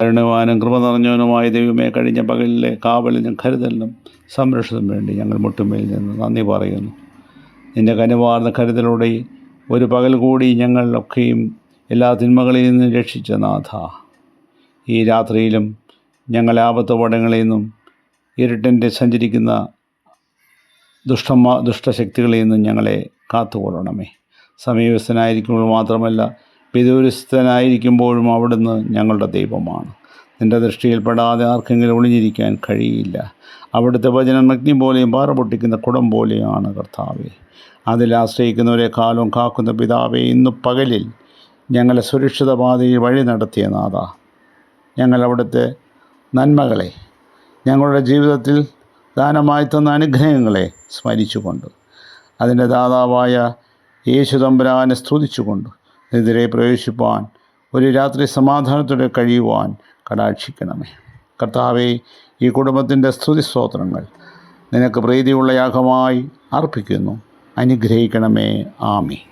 കരുണവാനും കൃപ നിറഞ്ഞവനുമായ ദൈവമേ, കഴിഞ്ഞ പകലിലെ കാവലിനും കരുതലിനും സംരക്ഷണത്തിനും വേണ്ടി ഞങ്ങൾ മുട്ടുമേൽ നിന്ന് നന്ദി പറയുന്നു. നിൻ്റെ കനിവാർന്ന കരുതലോടെ ഒരു പകൽ കൂടി ഞങ്ങളൊക്കെയും എല്ലാ തിന്മകളിൽ നിന്നും രക്ഷിച്ച നാഥ, ഈ രാത്രിയിലും ഞങ്ങളെ ആപത്തുപടങ്ങളിൽ നിന്നും ഇരുട്ടിൻ്റെ സഞ്ചരിക്കുന്ന ദുഷ്ടശക്തികളിൽ നിന്നും ഞങ്ങളെ കാത്തുകൊള്ളണമേ. സമീപസ്ഥനായിരിക്കുമ്പോൾ മാത്രമല്ല, വിദൂരസ്ഥനായിരിക്കുമ്പോഴും അവിടുന്ന് ഞങ്ങളുടെ ദൈവമാണ്. നിൻ്റെ ദൃഷ്ടിയിൽപ്പെടാതെ ആർക്കെങ്കിലും ഒളിഞ്ഞിരിക്കാൻ കഴിയില്ല. അവിടുത്തെ വചനം അഗ്നി പോലെയും പാറ പൊട്ടിക്കുന്ന കുടം പോലെയാണ് കർത്താവേ. അതിൽ ആശ്രയിക്കുന്നവരെ കാലവും കാക്കുന്ന പിതാവേ, ഇന്ന് പകലിൽ ഞങ്ങളെ സുരക്ഷിത പാതയിൽ വഴി നടത്തിയ നാഥ, ഞങ്ങൾ അവിടുത്തെ നന്മകളെ, ഞങ്ങളുടെ ജീവിതത്തിൽ ദാനമായി തന്ന അനുഗ്രഹങ്ങളെ സ്മരിച്ചുകൊണ്ട്, അതിൻ്റെ ദാതാവായ യേശു തമ്പുരാനെ സ്തുതിച്ചുകൊണ്ട് എതിരെ പ്രവേശിപ്പാൻ, ഒരു രാത്രി സമാധാനത്തോടെ കഴിയുവാൻ കടാക്ഷിക്കണമേ. കർത്താവേ, ഈ കുടുംബത്തിൻ്റെ സ്തുതി സ്തോത്രങ്ങൾ നിനക്ക് പ്രീതിയുള്ള യാഗമായി അർപ്പിക്കുന്നു. അനുഗ്രഹിക്കണമേ. ആമീൻ.